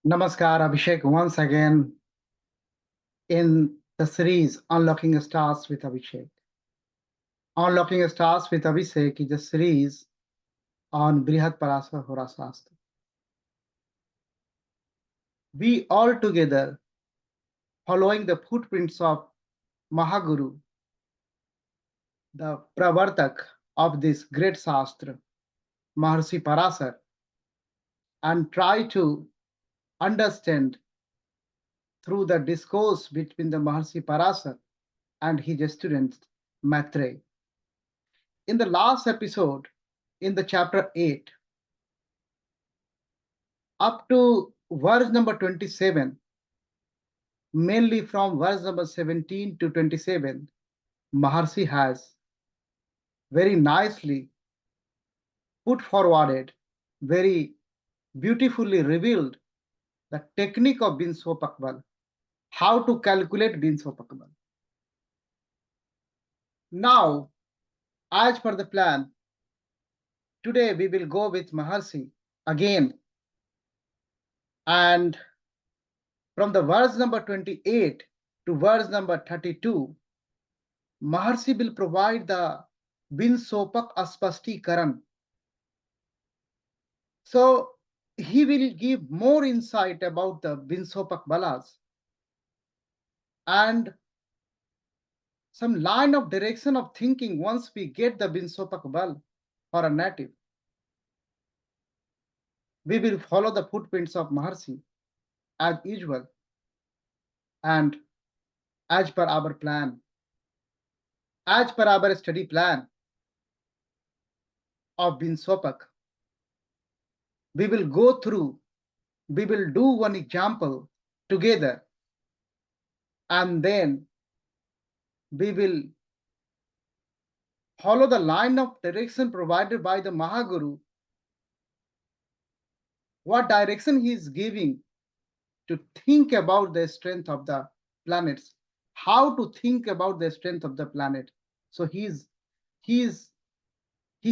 Namaskar, Abhishek, once again in the series Unlocking Stars with Abhishek. Unlocking Stars with Abhishek is a series on Brihat Parashara Hora Shastra. We all together, following the footprints of Mahaguru, the Pravartak of this great Shastra, Maharshi Parashar, and try to understand through the discourse between the Maharshi Parashar and his student Maitreya. In the last episode, in the chapter 8, up to verse number 27, mainly from verse number 17 to 27, Maharshi has very nicely put forwarded, very beautifully revealed the technique of Vimshopak Bala, how to calculate Vimshopak Bala. Now, as per the plan, today we will go with Maharshi again, and from the verse number 28 to verse number 32, Maharshi will provide the Vimshopak Aspastikaran. So he will give more insight about the Vimshopak Balas and some line of direction of thinking once we get the Vimshopak Bal for a native. We will follow the footprints of Maharshi as usual and as per our plan, as per our study plan of Vimshopak. We will go through, we will do one example together, and then we will follow the line of direction provided by the Mahaguru, what direction he is giving to think about the strength of the planets, how to think about the strength of the planet. So he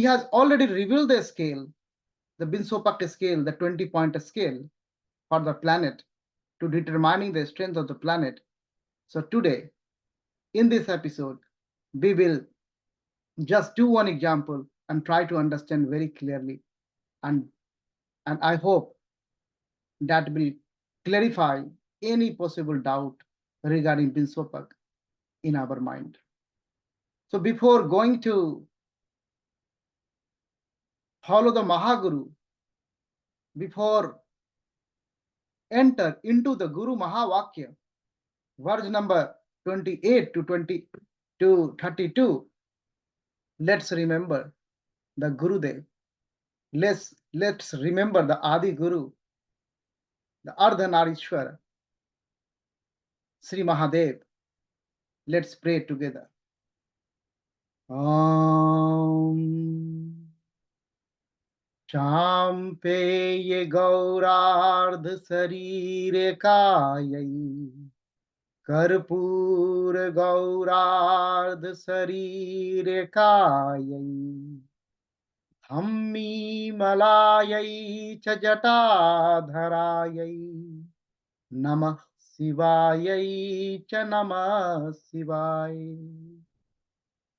has already revealed the scale, the Vimshopak scale, the 20-point scale for the planet to determining the strength of the planet. So today, in this episode, we will just do one example and try to understand very clearly. And I hope that will clarify any possible doubt regarding Vimshopak in our mind. So before going to follow the Mahaguru, before enter into the Guru Mahavakya, verse number 28 to 32, let's remember the Gurudev. Let's remember the Adi Guru, the Ardhanarishwara, Sri Mahadev. Let's pray together. Champeye Gaurardh Sarire Kayai Karpur Gaurardh Sarire Kayai Dhammi Malayai Chajata Dharayai Namah Shivayai Cha Namah Shivaya.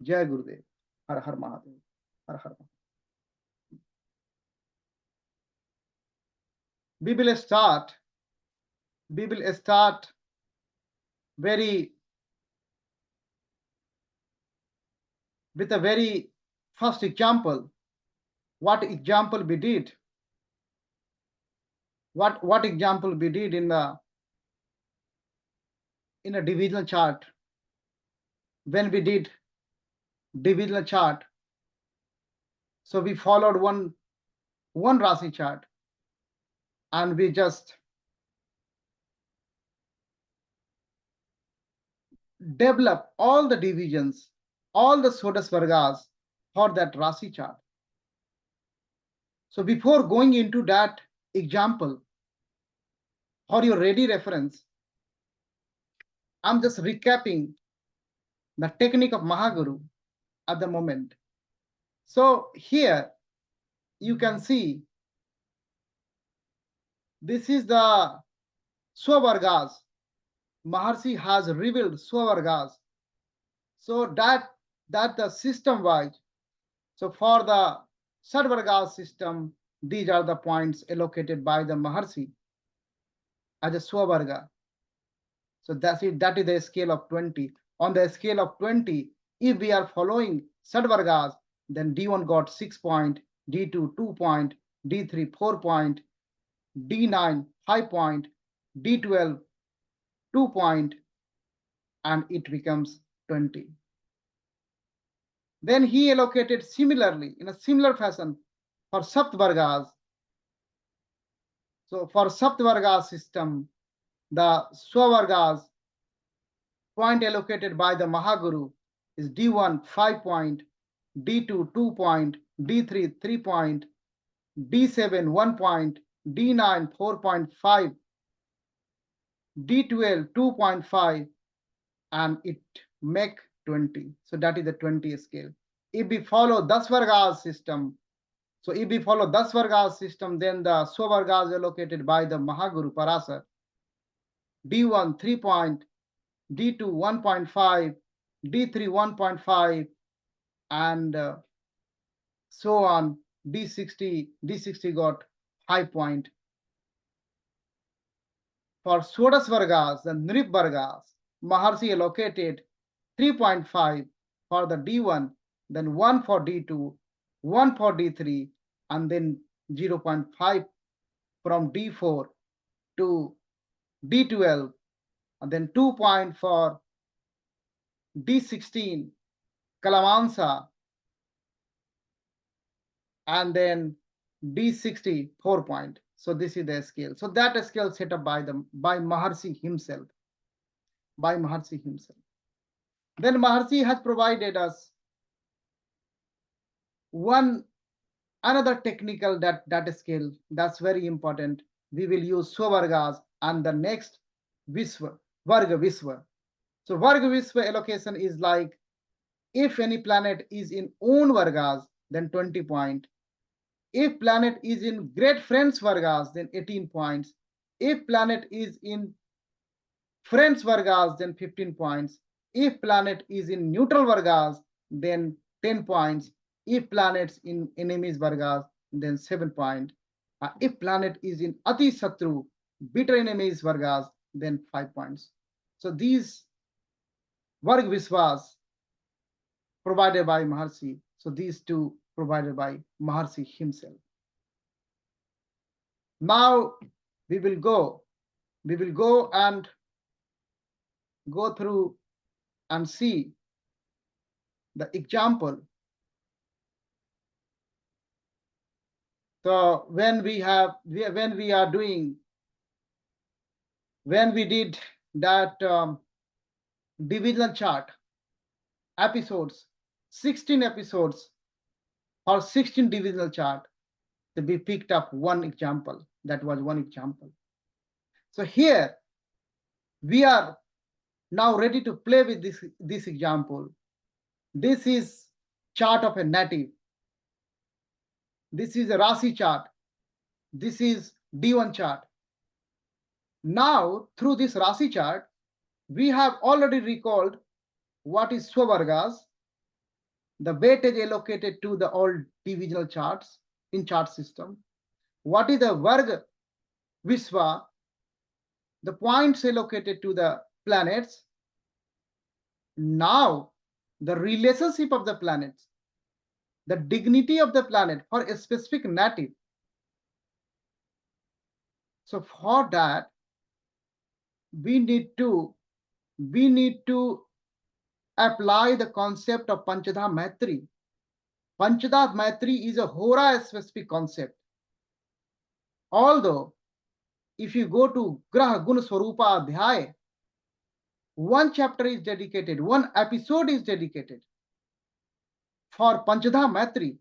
Jai Gurudev. Har Har Mahadev. Har Har Mahadev. We will start with a very first example. What example we did? What example we did in a divisional chart? When we did divisional chart, so we followed one Rasi chart, and we just develop all the divisions, all the Sodas Vargas for that Rasi chart. So before going into that example, for your ready reference, I'm just recapping the technique of Mahaguru at the moment. So here you can see this is the Swavargas. Maharshi has revealed Swavargas. So that the system wise. So for the Sadvargas system, these are the points allocated by the Maharshi as a Swavarga. So that's it. That is the scale of 20. On the scale of 20, if we are following Sadvargas, then D1 got 6 point, D2 2 point, D3 4 point, D9 5 point, D12 2 point, and it becomes 20. Then he allocated similarly, in a similar fashion, for Saptvargas. So for Saptvarga system, the Swavargas point allocated by the Mahaguru is D1 5 point, D2 2 point, D3 3 point, D7 1 point, D9 4.5, D12 2.5, and it make 20. So that is the 20 scale. If we follow Dasvargas system, then the Swavargas allocated by the Mahaguru Parashara, D1 3 point, D2 1.5, D3 1.5, and so on. D60 got 5 point. For Swadas Vargas, the Nrip Vargas, Maharshi allocated 3.5 for the D1, then 1 for D2, 1 for D3, and then 0.5 from D4 to D12, and then 2 point for D16, Kalamansa, and then D60 4 point. So this is the scale. So that scale set up by Maharshi himself. Then Maharshi has provided us another technical that scale that's very important. We will use Swavargas and the next Visva, Varga Visva. So Varga Visva allocation is like, if any planet is in own Vargas, then 20 point. If planet is in great friends Vargas, then 18 points. If planet is in friends Vargas, then 15 points. If planet is in neutral Vargas, then 10 points. If planets in enemies Vargas, then 7 points. If planet is in Ati Satru, bitter enemies Vargas, then 5 points. So these Varg Viswas provided by Maharshi. So these two provided by Maharshi himself. Now we will go and go through and see the example. So when we did that divisional chart episodes, 16 episodes or 16 divisional chart, that we picked up one example. That was one example. So here we are now ready to play with this example. This is chart of a native. This is a Rasi chart. This is D1 chart. Now, through this Rasi chart, we have already recalled what is Swavargas, the weightage allocated to the all divisional charts in chart system. What is the Varga Visva, the points allocated to the planets. Now, the relationship of the planets, the dignity of the planet for a specific native. So for that, we need to apply the concept of Panchadha Maitri. Panchadha Maitri is a Hora specific concept. Although, if you go to Graha Guna Swarupa Adhyaya, one chapter is dedicated, one episode is dedicated for Panchadha Maitri.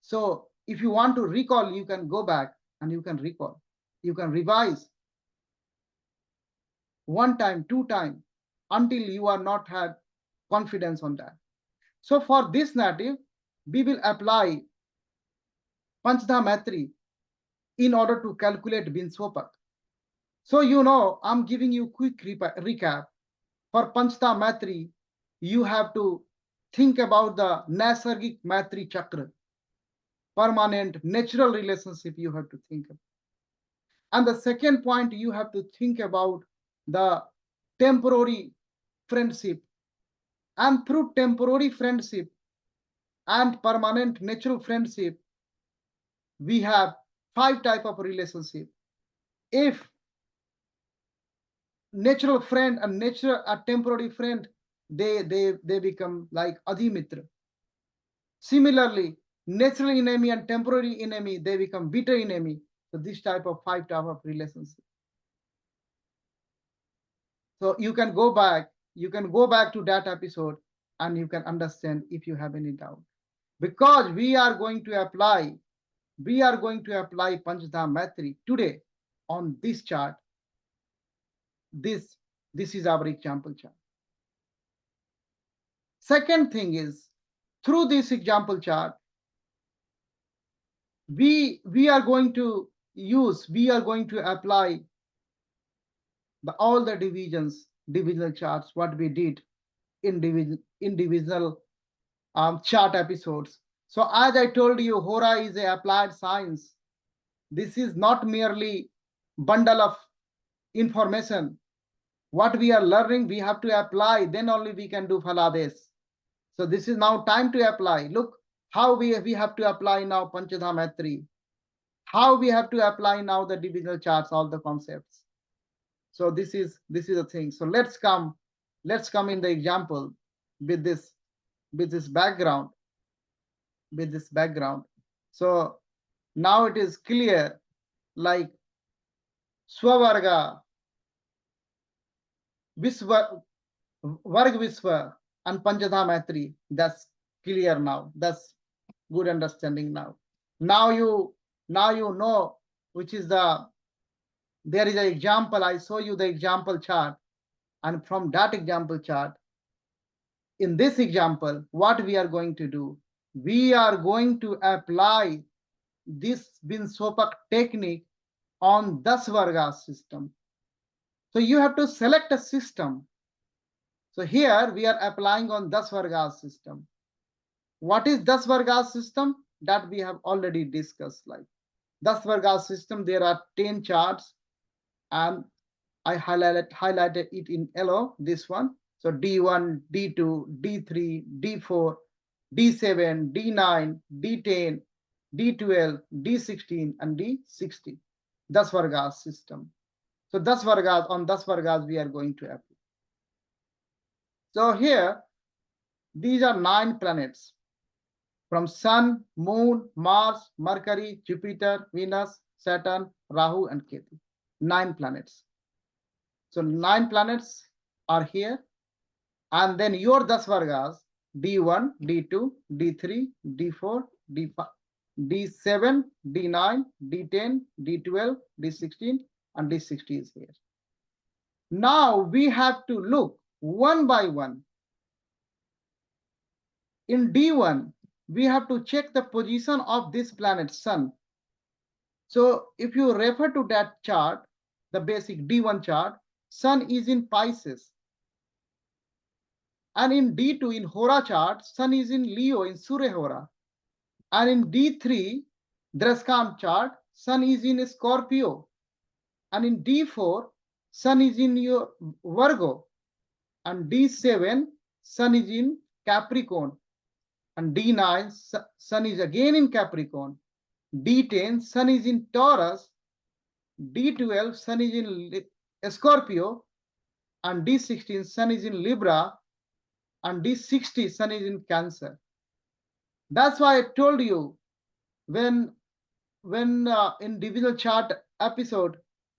So if you want to recall, you can go back and you can recall. You can revise one time, two times, until you are not had confidence on that. So for this native, we will apply Panchadha Maitri in order to calculate Vimshopak. So, I'm giving you quick recap. For Panchta Matri, you have to think about the Nasargik Matri Chakra, permanent natural relationship you have to think of. And the second point, you have to think about the temporary friendship. And through temporary friendship and permanent natural friendship, we have 5 type of relationship. If natural friend and a temporary friend, they become like adhimitra. Similarly, natural enemy and temporary enemy, they become bitter enemy. So this type of 5 type of relationship. So you can go back to that episode and you can understand if you have any doubt. Because we are going to apply Panchadham Maitri today on this chart. This is our example chart. Second thing is, through this example chart, we are going to apply all the divisional charts what we did in divisional chart episodes. So as I told you, Hora is a applied science. This is not merely bundle of information. What we are learning, we have to apply, then only we can do Falades. So this is now time to apply. Look how we have to apply now Panchadham Maitri. How we have to apply now the divisional charts, all the concepts. So this is the thing. So let's come in the example with this background. So now it is clear, like Swavarga, Visva, Varg Visva, and Panchadham Maitri. That's clear now. That's good understanding now. Now you know which is there is an example. I show you the example chart, and from that example chart, in this example, what we are going to do, we are going to apply this Vimshopak technique on 10 Varga system. So you have to select a system. So here we are applying on 10 Varga system. What is 10 Varga system? That we have already discussed. Like 10 Varga system, there are 10 charts, and I highlighted it in yellow, this one. So D1, D2, D3, D4, D7, D9, D10, D12, D16, and D60. 10 Vargas system. So 10 Vargas, on 10 Vargas we are going to apply. So here, these are 9 planets. From Sun, Moon, Mars, Mercury, Jupiter, Venus, Saturn, Rahu, and Ketu. 9 planets. So 9 planets are here. And then your 10 Vargas, D1, D2, D3, D4, D5, D7, D9, D10, D12, D16, and D60 is here. Now we have to look one by one. In D1, we have to check the position of this planet Sun. So if you refer to that chart, the basic D1 chart, Sun is in Pisces. And in D2, in Hora chart, Sun is in Leo, in Surya Hora. And in D3, Draskam chart, Sun is in Scorpio. And in D4, Sun is in your Virgo. And D7, Sun is in Capricorn. And D9, Sun is again in Capricorn. D10, Sun is in Taurus. D12, Sun is in Scorpio. And D16, Sun is in Libra. And D60, Sun is in Cancer. That's why I told you, when in divisional chart episode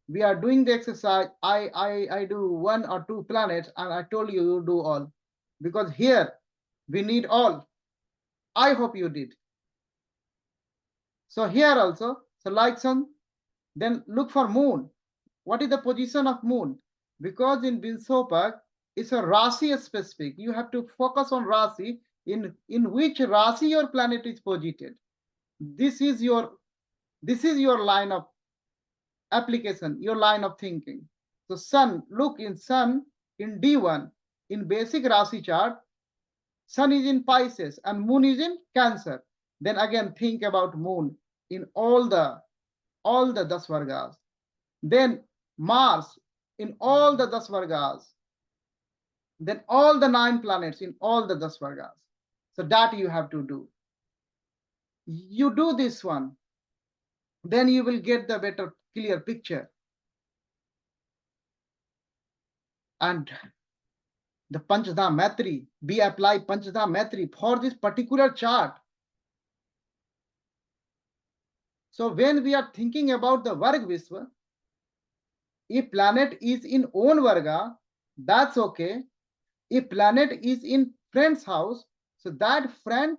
we are doing the exercise, I do 1 or 2 planets, and I told you do all, because here we need all. I hope you did. So here also, so like Sun, then look for Moon. What is the position of Moon? Because in Vimshopak, it's a Rasi specific. You have to focus on Rasi, in which Rasi your planet is posited. This is your line of application, your line of thinking. So sun, look in sun in D1, in basic Rasi chart, sun is in Pisces and moon is in Cancer. Then again think about moon in all the 10 Vargas. Then Mars in all the 10 Vargas. Then all the 9 planets in all the 10 Vargas. So that you have to do. You do this one, then you will get the better clear picture. And the Panchadha Matri, we apply Panchadha Matri for this particular chart. So when we are thinking about the Varga Vishwa, if planet is in own Varga, that's okay. If planet is in friend's house, so that friend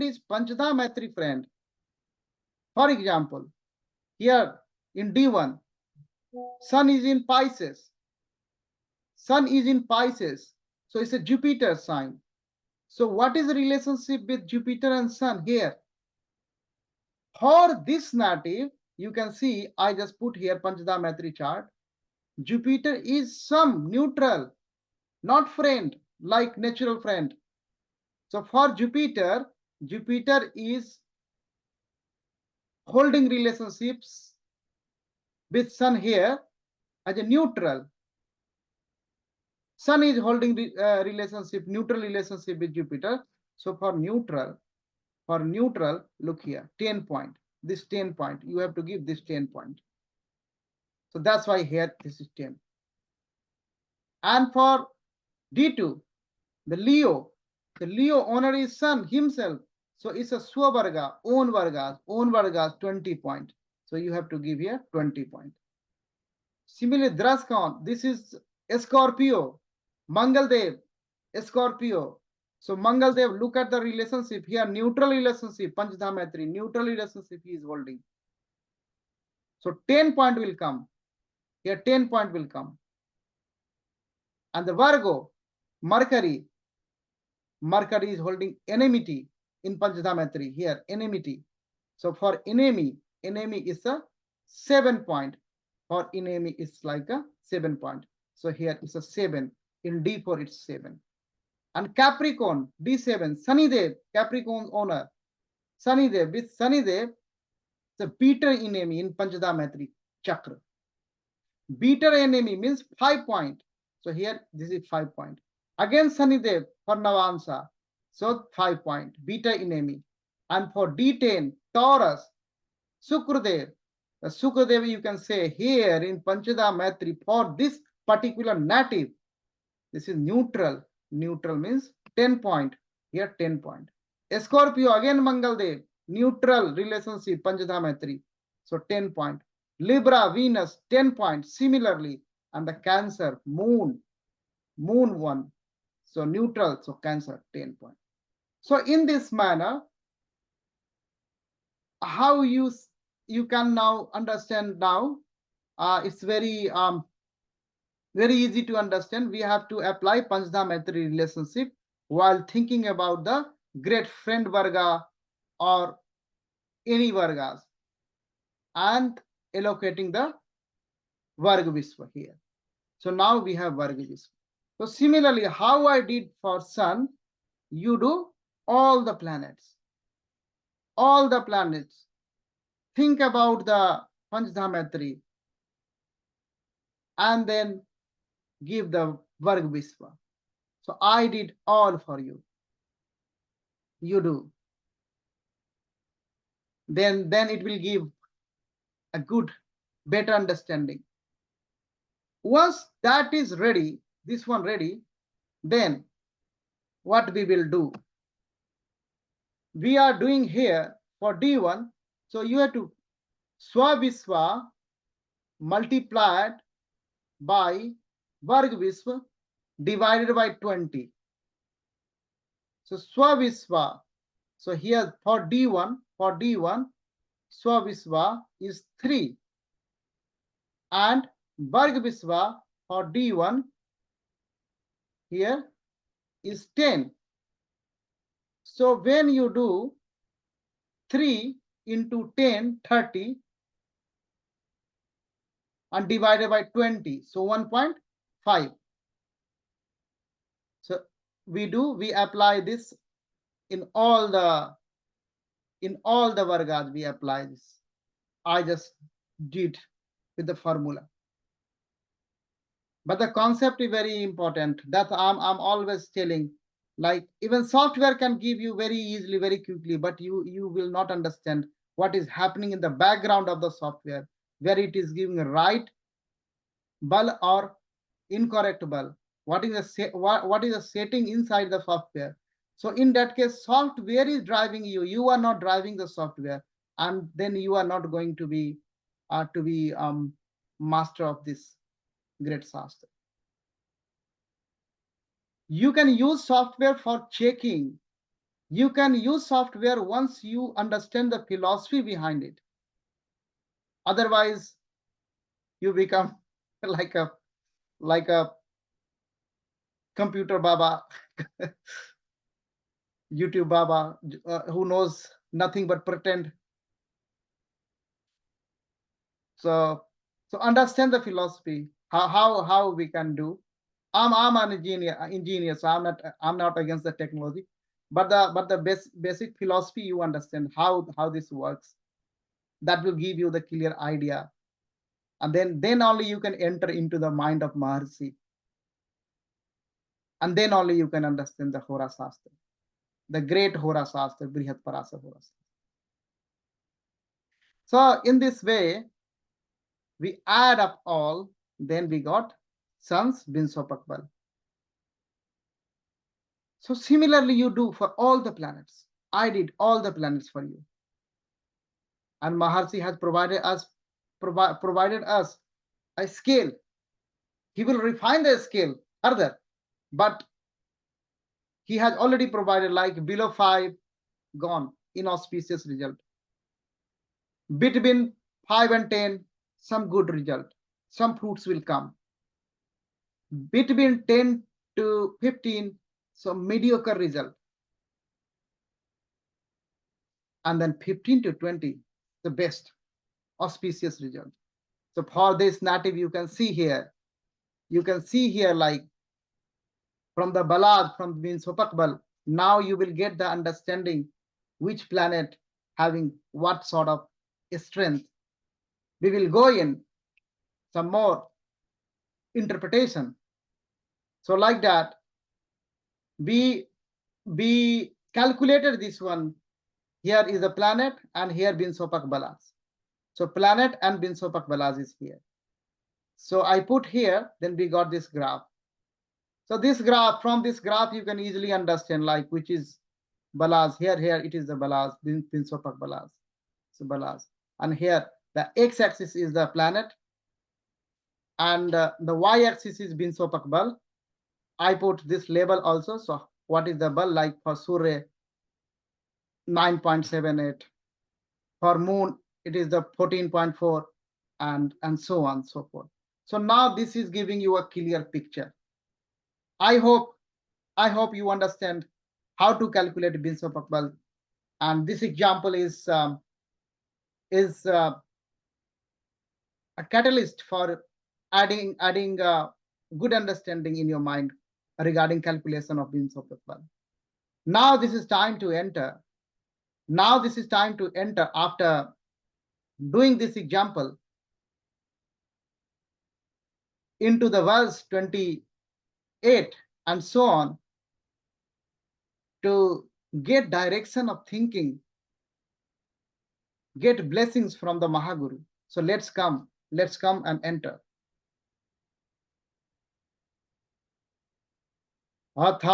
is Panchadha Matri friend. For example, here in D1, sun is in Pisces. Sun is in Pisces, so it's a Jupiter sign. So what is the relationship with Jupiter and sun here? For this native, you can see I just put here Panchadha Matri chart. Jupiter is some neutral, not friend, like natural friend. So for Jupiter, Jupiter is holding relationships with sun here as a neutral. Sun is holding neutral relationship with Jupiter. So for neutral, look here, 10 point. This 10 point, you have to give this 10 point. So that's why here this is 10. And for D2, the Leo owner is sun himself. So it's a Swavarga, own Vargas, 20 point. So you have to give here 20 point. Similarly, Draskan, this is Scorpio, Mangaldev, Scorpio. So Mangaldev, look at the relationship here, neutral relationship, Panchadha Matri, neutral relationship he is holding. So 10 point will come. Here 10 point will come. And the Virgo, Mercury is holding enmity in Panchadha Matri. Here, enmity. So for enemy is a 7 point. For enemy is like a 7 point. So here is a 7. In D4 it's 7. And Capricorn, D7, Sanidev, Capricorn's owner. Sanidev, with Sanidev, the bitter enemy in Panchadha Matri Chakra. Bitter enemy means 5 point. So here this is 5 point. Again Sanidev for Navansa. So 5 point. Bitter enemy. And for D10, Taurus, Sukradev. The Sukradev you can say here in Panchadha Matri for this particular native. This is neutral. Neutral means 10 point. Here 10 point. Scorpio again Mangaldev. Neutral relationship Panchadha Matri. So 10 point. Libra, Venus, 10 points. Similarly, and the Cancer, Moon 1. So neutral, so Cancer, 10 points. So in this manner, how you can now understand now, it's very easy to understand. We have to apply Panchadha Matri relationship while thinking about the great friend Varga or any Vargas and allocating the Varga Vishwa here. So now we have Varga Vishwa. So similarly, how I did for sun, you do all the planets. All the planets. Think about the Panchadha Matri and then give the Varga Vishwa. So I did all for you. You do. Then it will give a good, better understanding. Once that is ready, this one ready, then what we will do? We are doing here for D1. So you have to Swavisva multiplied by Varga Vishwa divided by 20. So Swavisva. So here for D1, Swavisva is 3. And Varga Vishwa for D1 here is 10. So when you do 3 into 10, 30, and divided by 20. So 1.5. So we apply this in all the Vargas, we apply this. I just did with the formula. But the concept is very important. That I'm always telling, like even software can give you very easily, very quickly, but you will not understand what is happening in the background of the software, where it is giving a right ball or incorrect ball. What is the setting inside the software? So in that case, software is driving you. You are not driving the software, and then you are not going to be master of this great Shastra. You can use software for checking. You can use software once you understand the philosophy behind it. Otherwise, you become like a computer baba, YouTube baba, who knows nothing but pretend. So understand the philosophy. How we can do. I'm an engineer, so I'm not against the technology, but the basic philosophy you understand how this works. That will give you the clear idea, and then only you can enter into the mind of Maharshi, and then only you can understand the Hora Shastra, the great Hora Shastra, Brihat Parashara Hora Shastra. So in this way, we add up all, then we got Sans Vimshopak Bala. So similarly, you do for all the planets. I did all the planets for you, and Maharshi has provided us a scale. He will refine the scale further, but he has already provided, like below 5, gone, inauspicious result. Between 5 and 10, some good result, some fruits will come. Between 10 to 15, some mediocre result. And then 15 to 20, the best auspicious result. So for this native, you can see here like from the Balad, from Vimshopak Bala, now you will get the understanding which planet having what sort of strength. We will go in some more interpretation. So like that, we calculated this one. Here is a planet, and here Vimshopak Balas. So planet and Vimshopak Balas is here. So I put here, then we got this graph. So this graph, from this graph, you can easily understand like which is Balas. Here it is the Balas, Vimshopak Balas. So Balas. And here the x-axis is the planet, and the y-axis is Vimshopak Bala. I put this label also. So what is the Bala? Like for Surya, 9.78. For Moon, it is the 14.4, and so on and so forth. So now this is giving you a clear picture. I hope you understand how to calculate Vimshopak Bala, and this example is a catalyst for adding good understanding in your mind regarding calculation of Vimshopak Bala. Now this is time to enter. After doing this example into the verse 28 and so on, to get direction of thinking, get blessings from the Mahaguru. So let's come and enter. Athanedapi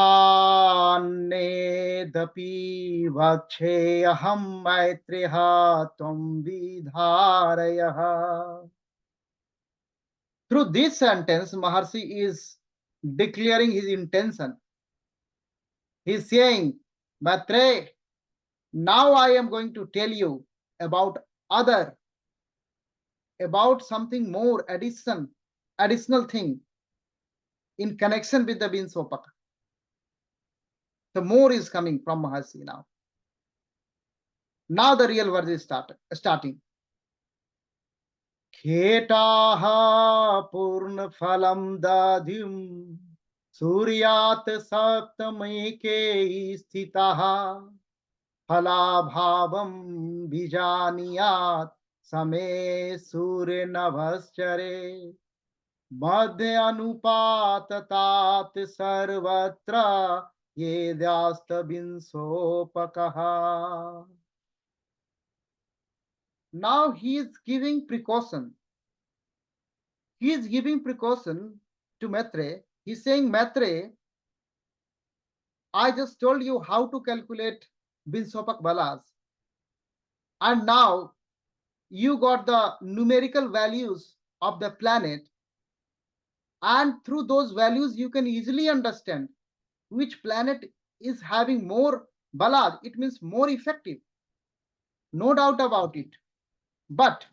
vacheham maitreha tvam vidharayah. Through this sentence, Maharshi is declaring his intention. He is saying, Maitre, now I am going to tell you about something more, additional thing in connection with the Vimshopak. The more is coming from Maharshi now. Now the real verse is starting. Khetaha purna phalam dadhim Suryat saptameke sthitaha Phalabhavam bijaniyat Same surya navaschare Madhya anupatatat sarvatra Yedyasta binsopakaha. Now he is giving precaution. He is giving precaution to Maitre. He's saying, Maitre, I just told you how to calculate Vimshopak Balas. And now you got the numerical values of the planet. And through those values, you can easily understand which planet is having more Balas. It means more effective. No doubt about it. But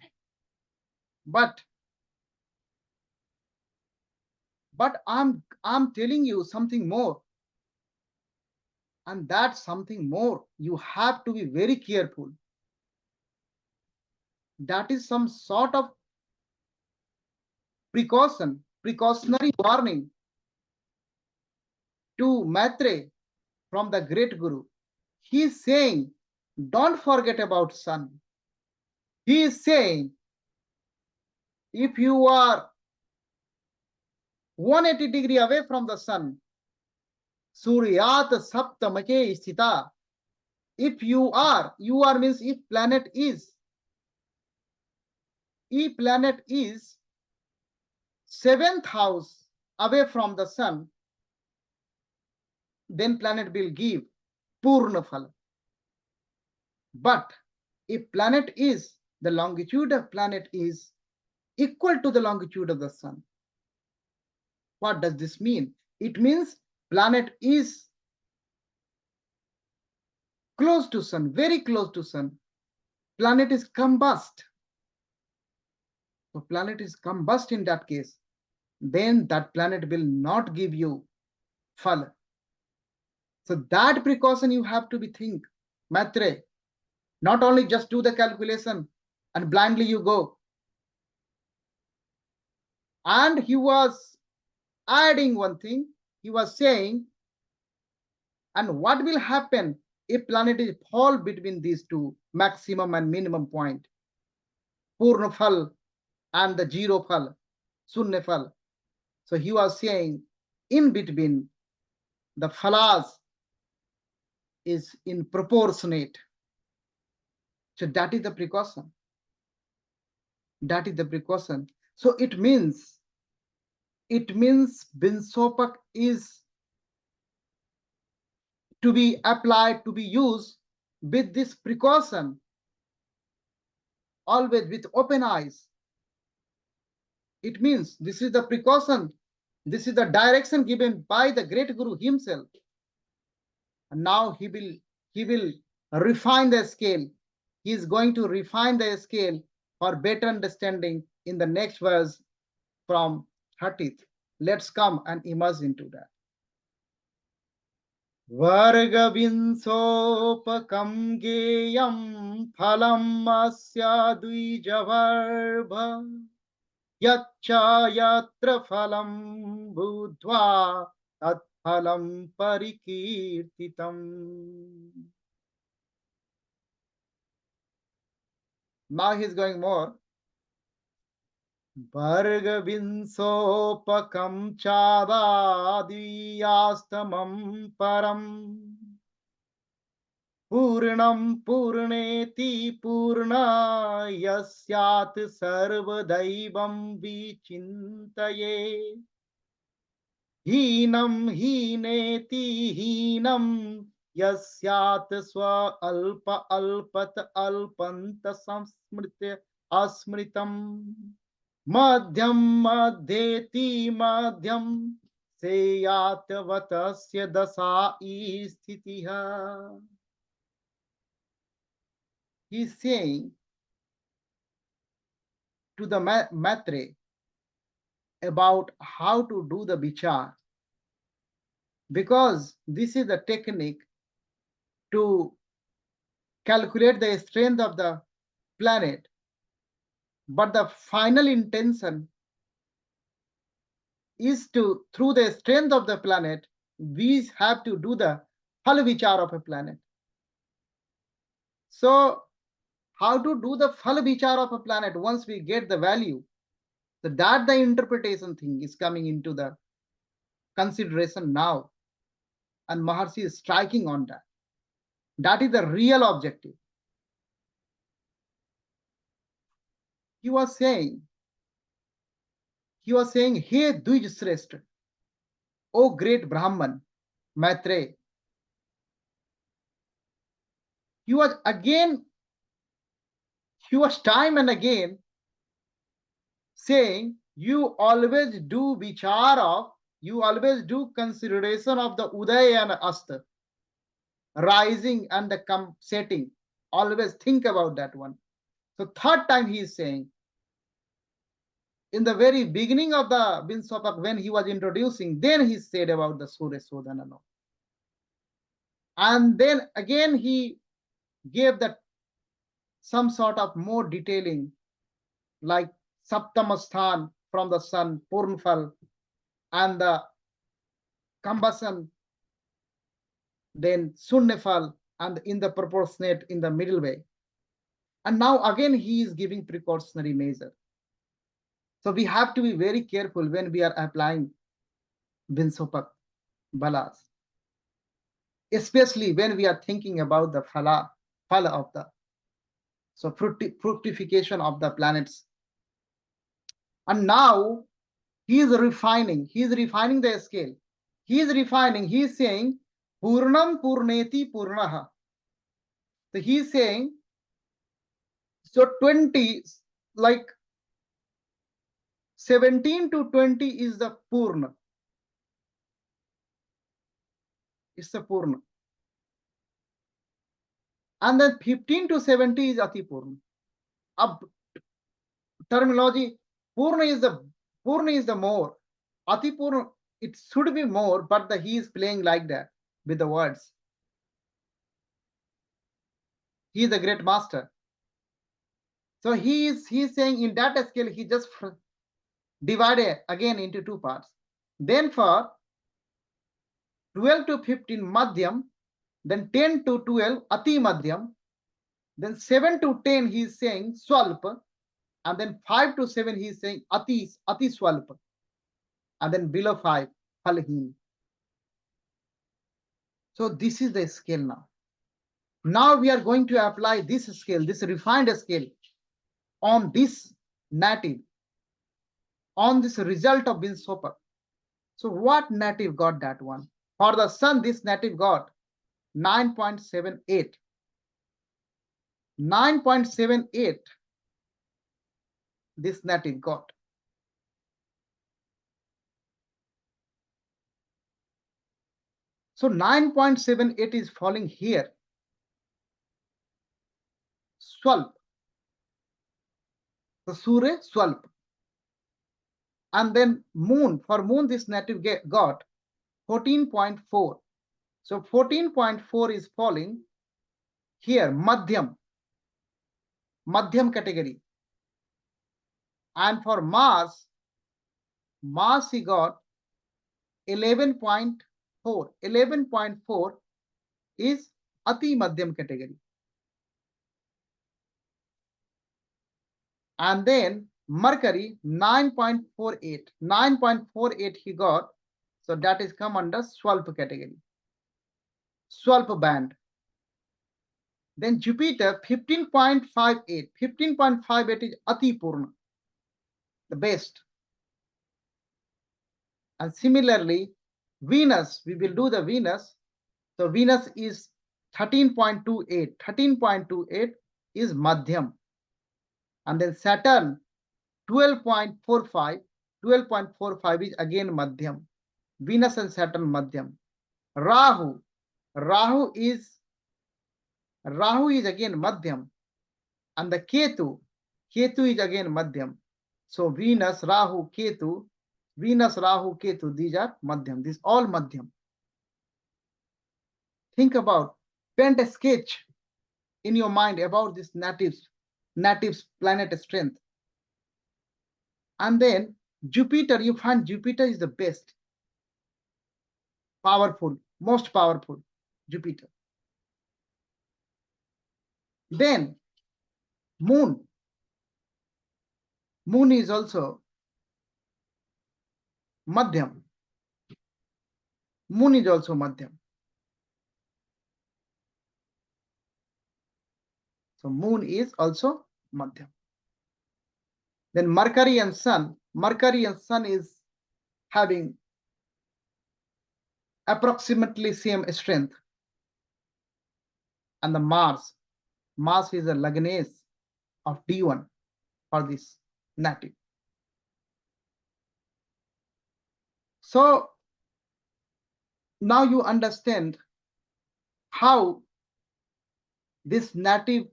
I'm telling you something more. And that something more, you have to be very careful. That is some sort of precautionary warning to Maitre from the great Guru. He is saying, don't forget about sun. He is saying, if you are 180 degree away from the sun, Suryat Saptamake Sthita. If you are means if planet is 7th house away from the sun, then planet will give Purna Phala. But if planet is, the longitude of planet is equal to the longitude of the sun. What does this mean? It means planet is close to sun, very close to sun. Planet is combust. So planet is combust in that case. Then that planet will not give you Phala. So that precaution you have to be think, Maitre. Not only just do the calculation and blindly you go. And he was adding one thing. He was saying, and what will happen if planet is fall between these two maximum and minimum point, Purna Phal and the zero Phal, Sunna Phal. So he was saying, in between, the phalas is in proportionate. So that is the precaution. That is the precaution. So it means Vimshopak is to be applied, to be used with this precaution, always with open eyes. It means this is the precaution, this is the direction given by the great Guru himself. And now he will refine the scale. He is going to refine the scale for better understanding in the next verse from 30th. Let's come and immerse into that. Varga Vimshopakam geyam phalam asya dvijavarbha Yaccha yatra phalam budhva tat phalam parikirtitam. Now he's going more. Varga Vimshopakam chadadiyastamam param Purnam purneti purna yasyat sarvadaivam vichintaye Hinam hineti hinam yasyat swa alpa alpat alpanta samsmrita asmritam Madhyam madhyeti madhyam seyat vatasya dasa isthitiha. He is saying to the Maitre about how to do the vichar, because this is the technique to calculate the strength of the planet but the final intention is to, through the strength of the planet, we have to do the phal vichar of a planet. So how to do the phal vichar of a planet once we get the value? So that the interpretation thing is coming into the consideration now, and Maharshi is striking on that. That is the real objective. He was saying, Hey Dwij Shrestha, O great Brahman, Maitreya. He was time and again saying, you always do consideration of the Uday and Asta, rising and the setting. Always think about that one. So third time he is saying, in the very beginning of the Vimshopak, when he was introducing, then he said about the Surya Sodhana. And then again he gave that some sort of more detailing, like Saptamastan from the sun, Purnfal, and the combustion, then Sunnefal, and in the proportionate in the middle way. And now again he is giving precautionary measure. So we have to be very careful when we are applying Vimshopak Balas, especially when we are thinking about the phala of the fructification of the planets. And now he is refining the scale. He is saying Purnam Purneti Purnaha. So he is saying, so 20, like 17 to 20 is the Purna. It's the Purna. And then 15 to 70 is Ati Purna. Ab terminology, Purna is the more. Ati Purna, it should be more, but he is playing like that with the words. He is a great master. So he is saying in that scale, he just divided again into two parts. Then for 12 to 15 Madhyam, then 10 to 12 Ati Madhyam, then 7 to 10 he is saying Swalpa, and then 5 to 7 he is saying Ati Swalpa, and then below 5 Phalheen. So this is the scale now. Now we are going to apply this scale, this refined scale, on this native, on this result of Vimshopak. So what native got that one? For the sun, this native got 9.78. 9.78 this native got. So 9.78 is falling here. Swalp. The Surya Swalp. And then moon, for moon this native got 14.4. So 14.4 is falling here, Madhyam category. And for Mars he got 11.4. 11.4 is Ati Madhyam category. And then Mercury 9.48. 9.48 he got. So that is come under Swalpa category. Swalpa band. Then Jupiter 15.58. 15.58 is Ati Purna, the best. And similarly, Venus, we will do the Venus. So Venus is 13.28. 13.28 is Madhyam. And then Saturn 12.45. 12.45 is again Madhyam. Venus and Saturn Madhyam. Rahu is again Madhyam. And the Ketu is again Madhyam. So Venus, Rahu, Ketu, these are Madhyam. These all Madhyam. Think about, paint a sketch in your mind about this native's planet strength. And then Jupiter, you find Jupiter is the best, powerful, most powerful, Jupiter. Then Moon. Moon is also Madhyam. Moon is also Madhyam. So Moon is also Madhyam. Then Mercury and Sun. Mercury and Sun is having approximately same strength. And the Mars. Mars is a Lagrange of D1 for this native. So now you understand how this native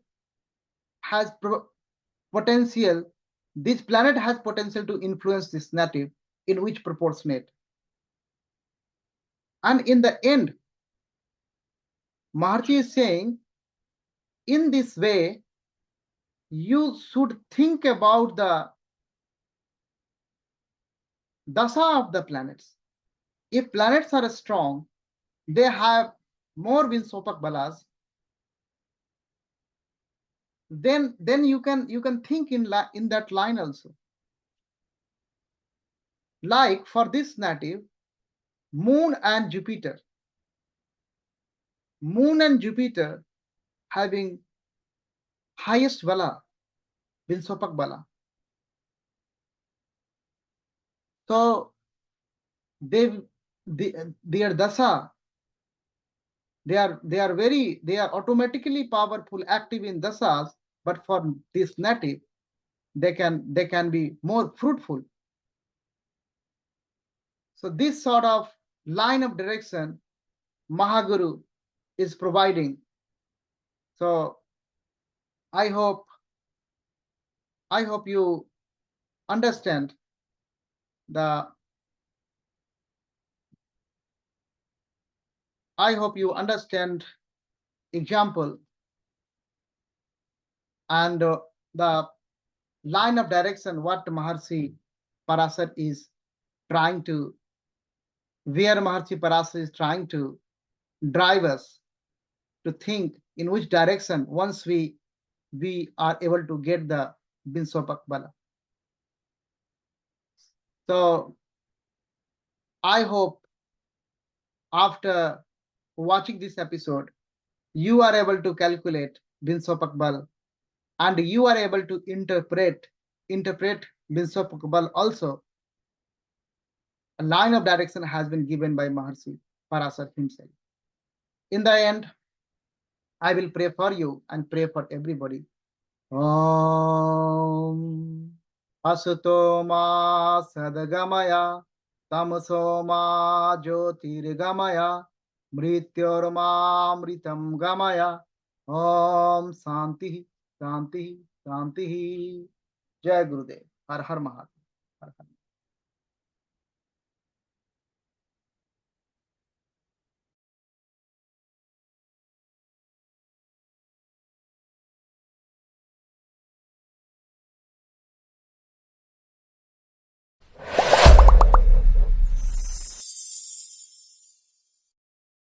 has potential, this planet has potential to influence this native in which proportionate. And in the end, Maharshi is saying, in this way, you should think about the dasa of the planets. If planets are strong, they have more Vimshopak Balas, then you can think in that line also. Like for this native, Moon and Jupiter. Moon and Jupiter having highest Bala, Vimshopak Bala. So their dasa, they are automatically powerful, active in dasas, but for this native, they can be more fruitful. So this sort of line of direction Mahaguru is providing. So I hope you understand the example and the line of direction what Maharshi Parashar is trying to, where Maharshi Parashar is trying to drive us to think in which direction once we are able to get the Vimshopak Bala. So I hope after watching this episode, you are able to calculate Vimshopak Bala and you are able to interpret Vimshopak Bala also. A line of direction has been given by Maharshi Parashar himself. In the end, I will pray for you and pray for everybody. Om Asuto ma sadgamaya tamaso ma jyotirgamaya mrityorma mritam gamaya. Om Shanti Shanti Shanti. Jai Gurudev. Har Har Mahadev.